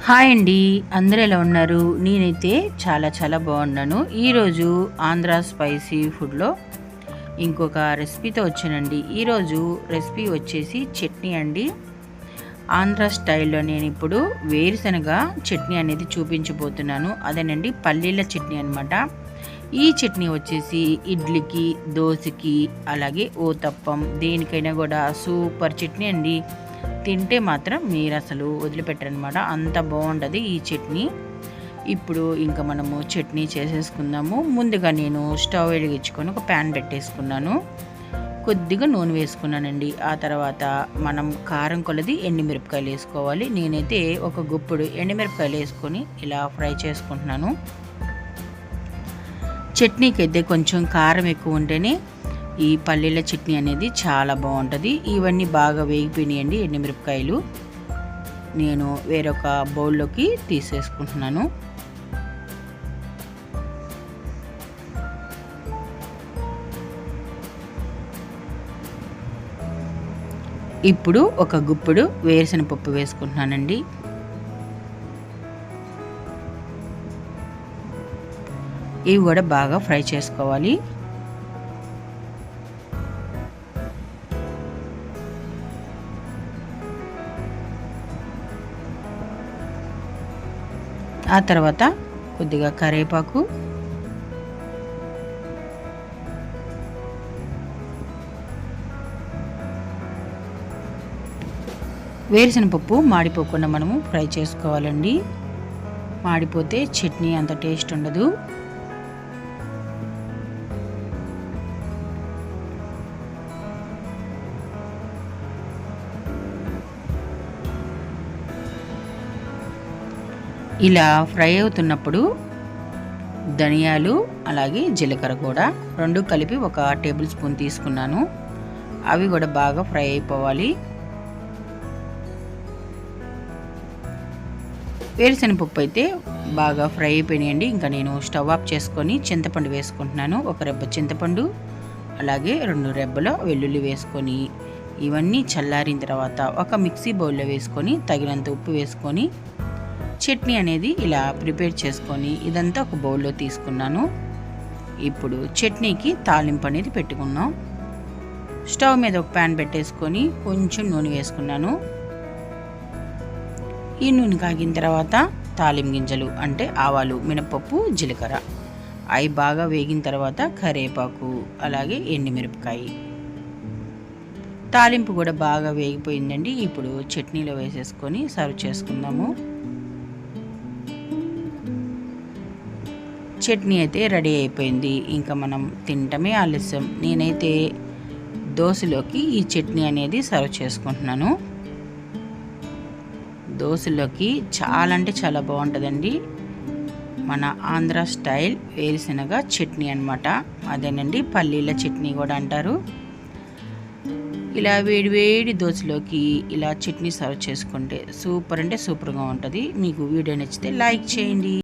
Hi అండి, అందరూ ఎలా ఉన్నారు? నేనైతే చాలా చాలా బాగున్నాను. ఈరోజు ఆంధ్ర స్పైసీ ఫుడ్లో ఇంకొక రెసిపీతో వచ్చానండి. ఈరోజు రెసిపీ వచ్చేసి చట్నీ అండి. ఆంధ్ర స్టైల్లో నేను ఇప్పుడు వేరుశనగ చట్నీ అనేది చూపించబోతున్నాను. అదేనండి పల్లీల చట్నీ అనమాట. ఈ చట్నీ వచ్చేసి ఇడ్లీకి, దోశకి, అలాగే ఊతప్పం దేనికైనా కూడా సూపర్ చట్నీ అండి. తింటే మాత్రం మీరు అసలు వదిలిపెట్టరనమాట, అంత బాగుంటుంది ఈ చట్నీ. ఇప్పుడు ఇంకా మనము చట్నీ చేసేసుకుందాము. ముందుగా నేను స్టవ్ వెలిగించుకొని ఒక ప్యాన్ పెట్టేసుకున్నాను. కొద్దిగా నూనె వేసుకున్నానండి. ఆ తర్వాత మనం కారం కొలది ఎండుమిరపకాయలు వేసుకోవాలి. నేనైతే ఒక గుప్పుడు ఎండుమిరపకాయలు వేసుకొని ఇలా ఫ్రై చేసుకుంటున్నాను. చట్నీకి అయితే కొంచెం కారం ఎక్కువ ఉంటేనే ఈ పల్లీల చట్నీ అనేది చాలా బాగుంటుంది. ఇవన్నీ బాగా వేగిపోయినాయండి ఎండుమిరపకాయలు. నేను వేరొక బౌల్లోకి తీసేసుకుంటున్నాను. ఇప్పుడు ఒక గుప్పుడు వేరుశనగపప్పు వేసుకుంటున్నానండి. ఇవి కూడా బాగా ఫ్రై చేసుకోవాలి. ఆ తర్వాత కొద్దిగా కరివేపాకు, వేరుశనగపప్పు మాడిపోకుండా మనము ఫ్రై చేసుకోవాలండి. మాడిపోతే చట్నీ అంత టేస్ట్ ఉండదు. ఇలా ఫ్రై అవుతున్నప్పుడు ధనియాలు అలాగే జీలకర్ర కూడా రెండు కలిపి ఒక టేబుల్ స్పూన్ తీసుకున్నాను. అవి కూడా బాగా ఫ్రై అయిపోవాలి. వేరుశనగపప్పు అయితే బాగా ఫ్రై అయిపోయినాయండి. ఇంకా నేను స్టవ్ ఆఫ్ చేసుకొని చింతపండు వేసుకుంటున్నాను. ఒక రెబ్బ చింతపండు అలాగే 2 రెబ్బల వెల్లుల్లి వేసుకొని ఇవన్నీ చల్లారిన తర్వాత ఒక మిక్సీ బౌల్లో వేసుకొని తగినంత ఉప్పు వేసుకొని చట్నీ అనేది ఇలా ప్రిపేర్ చేసుకొని ఇదంతా ఒక బౌల్లో తీసుకున్నాను. ఇప్పుడు చట్నీకి తాలింపు అనేది పెట్టుకున్నాం. స్టవ్ మీద ఒక ప్యాన్ పెట్టేసుకొని కొంచెం నూనె వేసుకున్నాను. ఈ నూనె కాగిన తర్వాత తాలింపు గింజలు అంటే ఆవాలు, మినపప్పు, జీలకర్ర అవి బాగా వేగిన తర్వాత కరివేపాకు అలాగే ఎండుమిరపకాయ. తాలింపు కూడా బాగా వేగిపోయిందండి. ఇప్పుడు చట్నీలో వేసేసుకొని సర్వ్ చేసుకుందాము. చట్నీ అయితే రెడీ అయిపోయింది. ఇంకా మనం తినటమే ఆలస్యం. నేనైతే దోశలోకి ఈ చట్నీ అనేది సర్వ్ చేసుకుంటున్నాను. దోశలోకి చాలా అంటే చాలా బాగుంటుందండి. మన ఆంధ్ర స్టైల్ వేరుశనగ చట్నీ అనమాట. అదేనండి పల్లీల చట్నీ కూడా అంటారు. ఇలా వేడి వేడి దోశలోకి ఇలా చట్నీ సర్వ్ చేసుకుంటే సూపర్ అంటే సూపర్గా ఉంటుంది. మీకు వీడియో నచ్చితే లైక్ చేయండి.